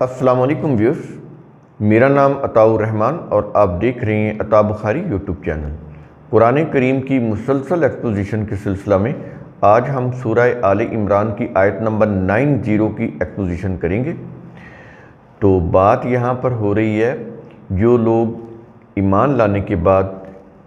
السلام علیکم ویورز، میرا نام عطاء الرحمن اور آپ دیکھ رہے ہیں عطاء بخاری یوٹیوب چینل۔ قرآن کریم کی مسلسل ایکسپوزیشن کے سلسلہ میں آج ہم سورہ آل عمران کی آیت نمبر 90 کی ایکسپوزیشن کریں گے۔ تو بات یہاں پر ہو رہی ہے جو لوگ ایمان لانے کے بعد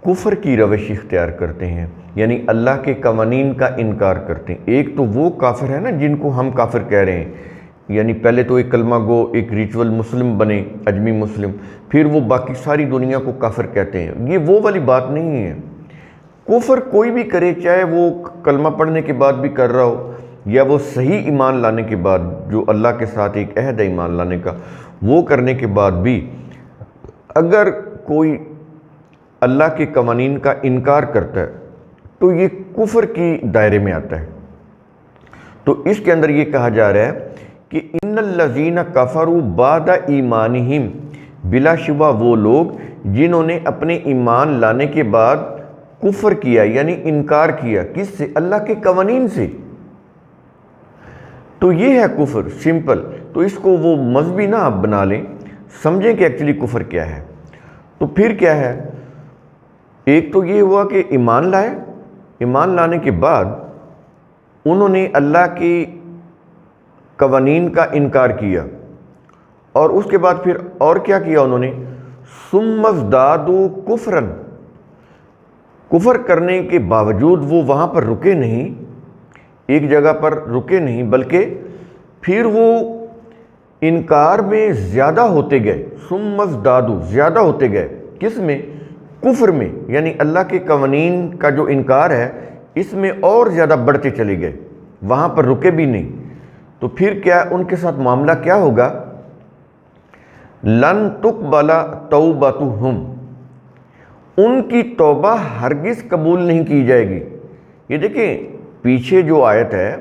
کفر کی روش اختیار کرتے ہیں، یعنی اللہ کے قوانین کا انکار کرتے ہیں۔ ایک تو وہ کافر ہے نا جن کو ہم کافر کہہ رہے ہیں، یعنی پہلے تو ایک کلمہ گو، ایک ریچول مسلم بنے، اجمی مسلم، پھر وہ باقی ساری دنیا کو کافر کہتے ہیں۔ یہ وہ والی بات نہیں ہے۔ کفر کوئی بھی کرے، چاہے وہ کلمہ پڑھنے کے بعد بھی کر رہا ہو یا وہ صحیح ایمان لانے کے بعد، جو اللہ کے ساتھ ایک عہد ہے ایمان لانے کا، وہ کرنے کے بعد بھی اگر کوئی اللہ کے قوانین کا انکار کرتا ہے تو یہ کفر کی دائرے میں آتا ہے۔ تو اس کے اندر یہ کہا جا رہا ہے کہ ان الذین کفروا بعد ایمانہم، بلا شبہ وہ لوگ جنہوں نے اپنے ایمان لانے کے بعد کفر کیا، یعنی انکار کیا، کس سے؟ اللہ کے قوانین سے۔ تو یہ ہے کفر، سمپل۔ تو اس کو وہ مذہبی نہ آپ بنا لیں، سمجھیں کہ ایکچولی کفر کیا ہے۔ تو پھر کیا ہے؟ ایک تو یہ ہوا کہ ایمان لائے، ایمان لانے کے بعد انہوں نے اللہ کی قوانین کا انکار کیا، اور اس کے بعد پھر اور کیا کیا انہوں نے؟ ثم ازدادوا کفرا، کفر کرنے کے باوجود وہ وہاں پر رکے نہیں، ایک جگہ پر رکے نہیں، بلکہ پھر وہ انکار میں زیادہ ہوتے گئے۔ ثم ازدادوا، زیادہ ہوتے گئے، کس میں؟ کفر میں، یعنی اللہ کے قوانین کا جو انکار ہے اس میں اور زیادہ بڑھتے چلے گئے، وہاں پر رکے بھی نہیں۔ تو پھر کیا ان کے ساتھ معاملہ کیا ہوگا؟ لن تقبل توبتہم، ان کی توبہ ہرگز قبول نہیں کی جائے گی۔ یہ دیکھیں پیچھے جو آیت ہے،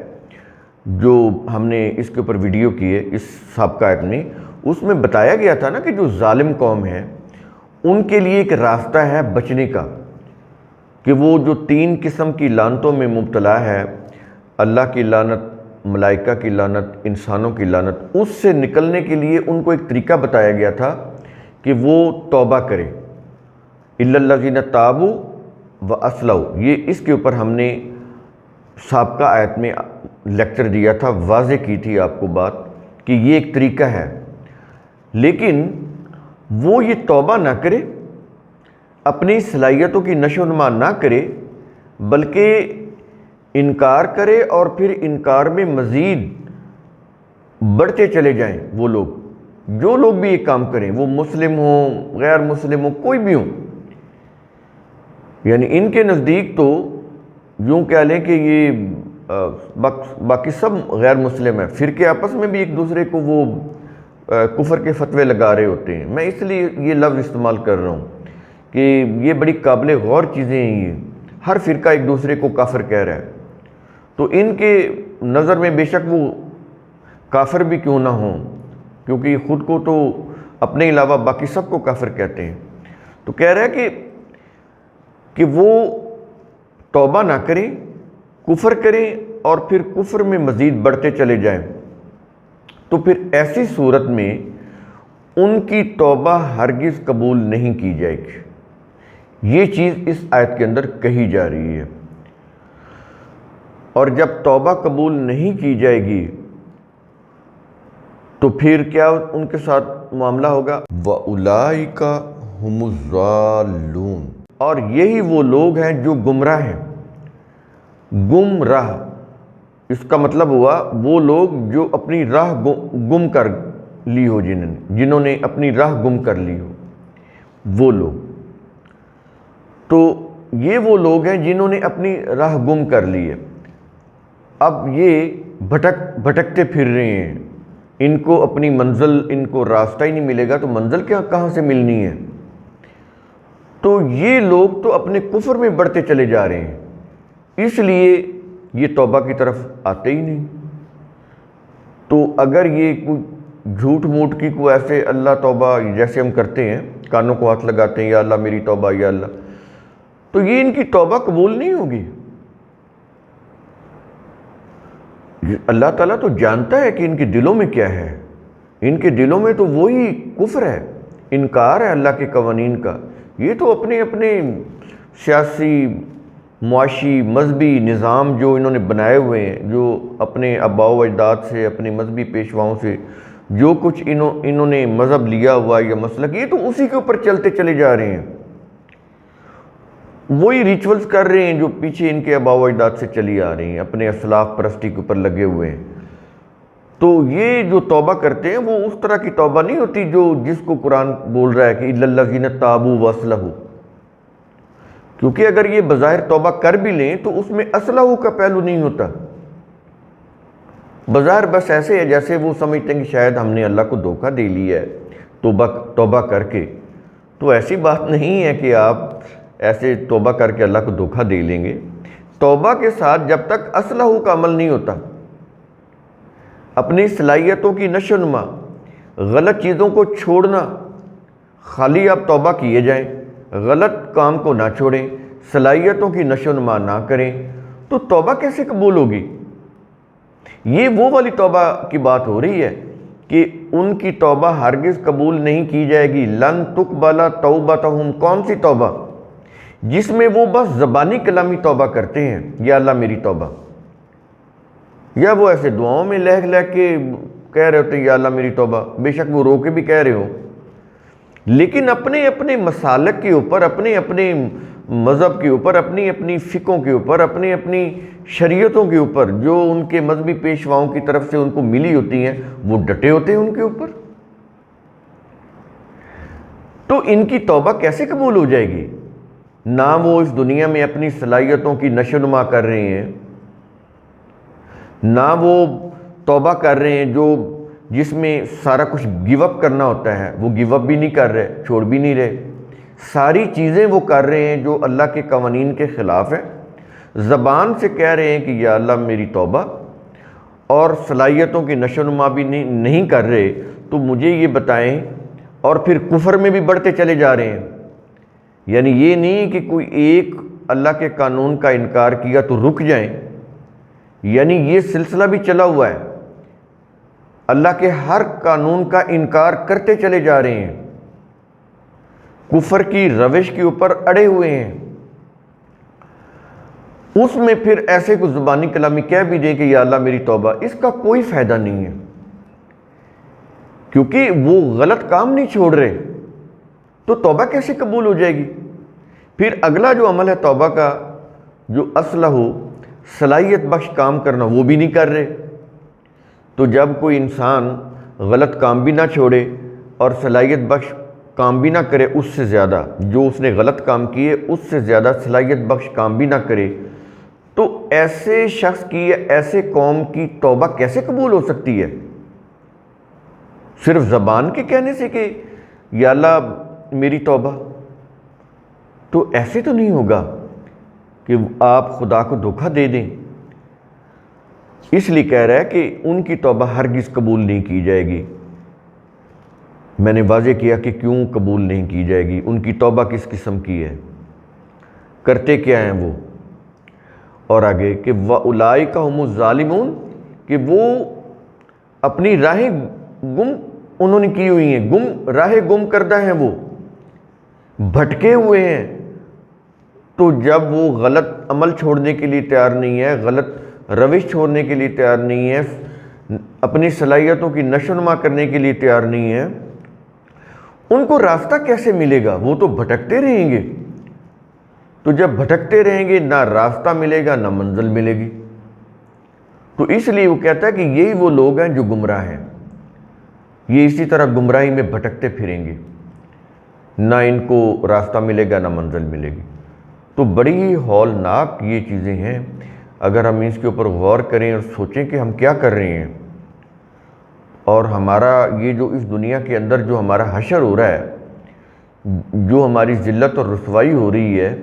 جو ہم نے اس کے اوپر ویڈیو کی ہے، اس سابقہ آیت میں، اس میں بتایا گیا تھا نا کہ جو ظالم قوم ہے ان کے لیے ایک راستہ ہے بچنے کا، کہ وہ جو 3 قسم کی لعنتوں میں مبتلا ہے، اللہ کی لعنت، ملائکہ کی لعنت، انسانوں کی لعنت، اس سے نکلنے کے لیے ان کو ایک طریقہ بتایا گیا تھا کہ وہ توبہ کرے۔ الا الذین تابوا واصلحوا، یہ اس کے اوپر ہم نے سابقہ آیت میں لیکچر دیا تھا، واضح کی تھی آپ کو بات کہ یہ ایک طریقہ ہے، لیکن وہ یہ توبہ نہ کرے، اپنی صلاحیتوں کی نشو و نما نہ کرے، بلکہ انکار کرے اور پھر انکار میں مزید بڑھتے چلے جائیں۔ وہ لوگ، جو لوگ بھی یہ کام کریں، وہ مسلم ہوں، غیر مسلم ہوں، کوئی بھی ہوں، یعنی ان کے نزدیک تو یوں کہہ لیں کہ یہ باقی سب غیر مسلم ہیں، فرقے آپس میں بھی ایک دوسرے کو وہ کفر کے فتوے لگا رہے ہوتے ہیں۔ میں اس لیے یہ لفظ استعمال کر رہا ہوں کہ یہ بڑی قابل غور چیزیں ہیں۔ یہ ہر فرقہ ایک دوسرے کو کافر کہہ رہا ہے، تو ان کے نظر میں بے شک وہ کافر بھی کیوں نہ ہوں، کیونکہ خود کو تو اپنے علاوہ باقی سب کو کافر کہتے ہیں۔ تو کہہ رہا ہے کہ وہ توبہ نہ کریں، کفر کریں اور پھر کفر میں مزید بڑھتے چلے جائیں، تو پھر ایسی صورت میں ان کی توبہ ہرگز قبول نہیں کی جائے گی۔ یہ چیز اس آیت کے اندر کہی جا رہی ہے، اور جب توبہ قبول نہیں کی جائے گی تو پھر کیا ان کے ساتھ معاملہ ہوگا؟ وَأُولَئِكَ هُمُ الضَّالُّونَ، اور یہی وہ لوگ ہیں جو گمراہ ہیں۔ گمراہ، اس کا مطلب ہوا وہ لوگ جو اپنی راہ گم کر لی ہو، جنہوں نے اپنی راہ گم کر لی ہو، وہ لوگ۔ تو یہ وہ لوگ ہیں جنہوں نے اپنی راہ گم کر لی ہے، اب یہ بھٹکتے پھر رہے ہیں، ان کو اپنی منزل، ان کو راستہ ہی نہیں ملے گا تو منزل کہاں سے ملنی ہے؟ تو یہ لوگ تو اپنے کفر میں بڑھتے چلے جا رہے ہیں، اس لیے یہ توبہ کی طرف آتے ہی نہیں۔ تو اگر یہ کوئی جھوٹ موٹ کی کوئی ایسے اللہ توبہ جیسے ہم کرتے ہیں، کانوں کو ہاتھ لگاتے ہیں، یا اللہ میری توبہ، یا اللہ، تو یہ ان کی توبہ قبول نہیں ہوگی۔ اللہ تعالیٰ تو جانتا ہے کہ ان کے دلوں میں کیا ہے، ان کے دلوں میں تو وہی کفر ہے، انکار ہے اللہ کے قوانین کا۔ یہ تو اپنے اپنے سیاسی، معاشی، مذہبی نظام جو انہوں نے بنائے ہوئے ہیں، جو اپنے آباء و اجداد سے، اپنے مذہبی پیشواؤں سے جو کچھ انہوں نے مذہب لیا ہوا یا مسلک، یہ تو اسی کے اوپر چلتے چلے جا رہے ہیں، وہی ریچولز کر رہے ہیں جو پیچھے ان کے آباء و اجداد سے چلی آ رہی ہیں، اپنے اسلاف پرستی کے اوپر لگے ہوئے ہیں۔ تو یہ جو توبہ کرتے ہیں وہ اس طرح کی توبہ نہیں ہوتی جس کو قرآن بول رہا ہے کہ اِلَّا الَّذِينَ تَابُوا وَأَصْلَحُوا، کیونکہ اگر یہ بظاہر توبہ کر بھی لیں تو اس میں اصلحو کا پہلو نہیں ہوتا، بظاہر بس ایسے ہے جیسے وہ سمجھتے ہیں کہ شاید ہم نے اللہ کو دھوکہ دے لیا ہے توبہ کر کے۔ تو ایسی بات نہیں ہے کہ آپ ایسے توبہ کر کے اللہ کو دھوکہ دے لیں گے۔ توبہ کے ساتھ جب تک اصلحو کا عمل نہیں ہوتا، اپنی صلاحیتوں کی نشو و نما، غلط چیزوں کو چھوڑنا، خالی آپ توبہ کیے جائیں، غلط کام کو نہ چھوڑیں، صلاحیتوں کی نشو و نما نہ کریں، تو توبہ کیسے قبول ہوگی؟ یہ وہ والی توبہ کی بات ہو رہی ہے کہ ان کی توبہ ہرگز قبول نہیں کی جائے گی۔ لن تقبل توبتہم، کون سی توبہ؟ جس میں وہ بس زبانی کلامی توبہ کرتے ہیں، یا اللہ میری توبہ، یا وہ ایسے دعاؤں میں لہہ لہہ کے کہہ رہے ہوتے ہیں یا اللہ میری توبہ، بے شک وہ رو کے بھی کہہ رہے ہوں، لیکن اپنے اپنے مسالک کے اوپر، اپنے اپنے مذہب کے اوپر، اپنی اپنی فقہوں کے اوپر، اپنی اپنی شریعتوں کے اوپر جو ان کے مذہبی پیشواؤں کی طرف سے ان کو ملی ہوتی ہیں، وہ ڈٹے ہوتے ہیں ان کے اوپر۔ تو ان کی توبہ کیسے قبول ہو جائے گی؟ نہ وہ اس دنیا میں اپنی صلاحیتوں کی نشو و نما کر رہے ہیں، نہ وہ توبہ کر رہے ہیں جس میں سارا کچھ گیو اپ کرنا ہوتا ہے، وہ گیو اپ بھی نہیں کر رہے، چھوڑ بھی نہیں رہے، ساری چیزیں وہ کر رہے ہیں جو اللہ کے قوانین کے خلاف ہیں، زبان سے کہہ رہے ہیں کہ یا اللہ میری توبہ، اور صلاحیتوں کی نشو و نما بھی نہیں کر رہے، تو مجھے یہ بتائیں، اور پھر کفر میں بھی بڑھتے چلے جا رہے ہیں۔ یعنی یہ نہیں کہ کوئی ایک اللہ کے قانون کا انکار کیا تو رک جائیں، یعنی یہ سلسلہ بھی چلا ہوا ہے، اللہ کے ہر قانون کا انکار کرتے چلے جا رہے ہیں، کفر کی روش کے اوپر اڑے ہوئے ہیں۔ اس میں پھر ایسے کو زبانی کلامی کہہ بھی دیں کہ یا اللہ میری توبہ، اس کا کوئی فائدہ نہیں ہے، کیونکہ وہ غلط کام نہیں چھوڑ رہے، تو توبہ کیسے قبول ہو جائے گی؟ پھر اگلا جو عمل ہے توبہ کا، جو اصلح صلاحیت بخش کام کرنا، وہ بھی نہیں کر رہے۔ تو جب کوئی انسان غلط کام بھی نہ چھوڑے اور صلاحیت بخش کام بھی نہ کرے، اس سے زیادہ جو اس نے غلط کام کیے اس سے زیادہ صلاحیت بخش کام بھی نہ کرے، تو ایسے شخص کی یا ایسے قوم کی توبہ کیسے قبول ہو سکتی ہے؟ صرف زبان کے کہنے سے کہ یا اللہ میری توبہ؟ تو ایسے تو نہیں ہوگا کہ آپ خدا کو دھوکہ دے دیں۔ اس لیے کہہ رہا ہے کہ ان کی توبہ ہرگز قبول نہیں کی جائے گی۔ میں نے واضح کیا کہ کیوں قبول نہیں کی جائے گی، ان کی توبہ کس قسم کی ہے، کرتے کیا ہیں وہ، اور آگے کہ وَأُولَئِكَ هُمُ الظَّالِمُونَ، کہ وہ اپنی راہیں گم انہوں نے کی ہوئی ہیں، راہیں گم کردہ ہیں، وہ بھٹکے ہوئے ہیں۔ تو جب وہ غلط عمل چھوڑنے کے لیے تیار نہیں ہے، غلط روش چھوڑنے کے لیے تیار نہیں ہے، اپنی صلاحیتوں کی نشو و نما کرنے کے لیے تیار نہیں ہے، ان کو راستہ کیسے ملے گا؟ وہ تو بھٹکتے رہیں گے۔ تو جب بھٹکتے رہیں گے، نہ راستہ ملے گا نہ منزل ملے گی۔ تو اس لیے وہ کہتا ہے کہ یہی وہ لوگ ہیں جو گمراہ ہیں، یہ اسی طرح گمراہی میں بھٹکتے پھریں گے، نہ ان کو راستہ ملے گا نہ منزل ملے گی۔ تو بڑی ہی ہولناک یہ چیزیں ہیں، اگر ہم اس کے اوپر غور کریں اور سوچیں کہ ہم کیا کر رہے ہیں، اور ہمارا یہ جو اس دنیا کے اندر جو ہمارا حشر ہو رہا ہے، جو ہماری ذلت اور رسوائی ہو رہی ہے،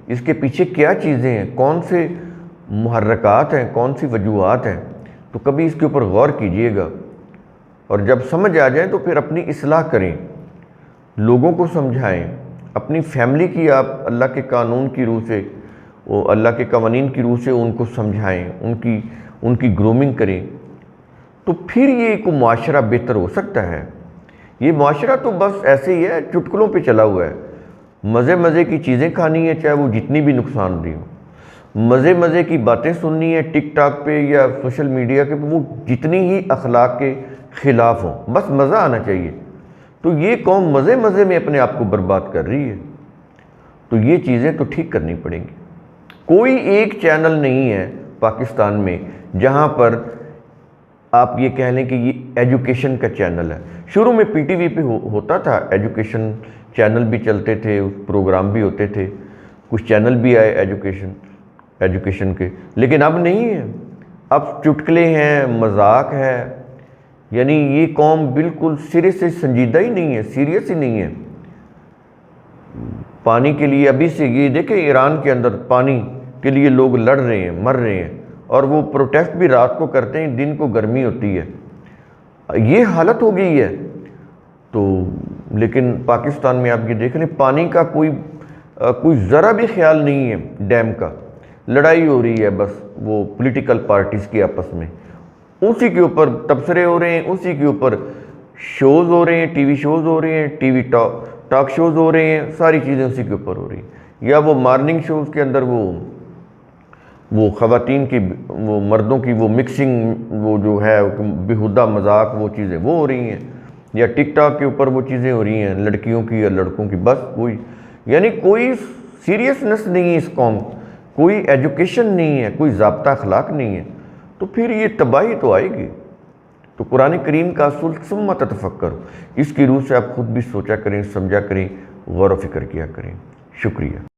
اس کے پیچھے کیا چیزیں ہیں، کون سے محرکات ہیں، کون سی وجوہات ہیں، تو کبھی اس کے اوپر غور کیجئے گا، اور جب سمجھ آ جائیں تو پھر اپنی اصلاح کریں، لوگوں کو سمجھائیں، اپنی فیملی کی آپ اللہ کے قانون کی روح سے، اللہ کے قوانین کی روح سے ان کو سمجھائیں، ان کی گرومنگ کریں، تو پھر یہ کوئی معاشرہ بہتر ہو سکتا ہے؟ یہ معاشرہ تو بس ایسے ہی ہے، چٹکلوں پہ چلا ہوا ہے۔ مزے مزے کی چیزیں کھانی ہیں، چاہے وہ جتنی بھی نقصان دہ ہوں، مزے مزے کی باتیں سننی ہے ٹک ٹاک پہ یا سوشل میڈیا کے، وہ جتنی ہی اخلاق کے خلاف ہوں، بس مزہ آنا چاہیے۔ تو یہ قوم مزے مزے میں اپنے آپ کو برباد کر رہی ہے، تو یہ چیزیں تو ٹھیک کرنی پڑیں گی۔ کوئی ایک چینل نہیں ہے پاکستان میں جہاں پر آپ یہ کہہ لیں کہ یہ ایجوکیشن کا چینل ہے۔ شروع میں پی ٹی وی پہ ہوتا تھا، ایجوکیشن چینل بھی چلتے تھے، پروگرام بھی ہوتے تھے، کچھ چینل بھی آئے ایجوکیشن کے، لیکن اب نہیں ہے۔ اب چٹکلے ہیں، مذاق ہے، یعنی یہ قوم بالکل سرے سے سنجیدہ ہی نہیں ہے، سیریس ہی نہیں ہے۔ پانی کے لیے ابھی سے یہ دیکھیں، ایران کے اندر پانی کے لیے لوگ لڑ رہے ہیں، مر رہے ہیں، اور وہ پروٹیسٹ بھی رات کو کرتے ہیں، دن کو گرمی ہوتی ہے۔ یہ حالت ہو گئی ہے۔ تو لیکن پاکستان میں آپ یہ دیکھ رہے ہیں، پانی کا کوئی ذرا بھی خیال نہیں ہے، ڈیم کا۔ لڑائی ہو رہی ہے بس وہ پولیٹیکل پارٹیز کی آپس میں، اسی کے اوپر تبصرے ہو رہے ہیں، اسی کے اوپر شوز ہو رہے ہیں، ٹی وی شوز ہو رہے ہیں، ٹی وی ٹاک شوز ہو رہے ہیں، ساری چیزیں اسی کے اوپر ہو رہی ہیں۔ یا وہ مارننگ شوز کے اندر وہ خواتین کی، وہ مردوں کی وہ مکسنگ، وہ جو ہے بیہودہ مذاق، وہ چیزیں وہ ہو رہی ہیں، یا ٹک ٹاک کے اوپر وہ چیزیں ہو رہی ہیں لڑکیوں کی یا لڑکوں کی، بس یعنی کوئی سیریسنس نہیں ہے اس قوم، کوئی ایجوکیشن نہیں ہے، کوئی ضابطہ اخلاق نہیں ہے، تو پھر یہ تباہی تو آئے گی۔ تو قرآن کریم کا اصول ثم تتفکروا، اس کی روح سے آپ خود بھی سوچا کریں، سمجھا کریں، غور و فکر کیا کریں۔ شکریہ۔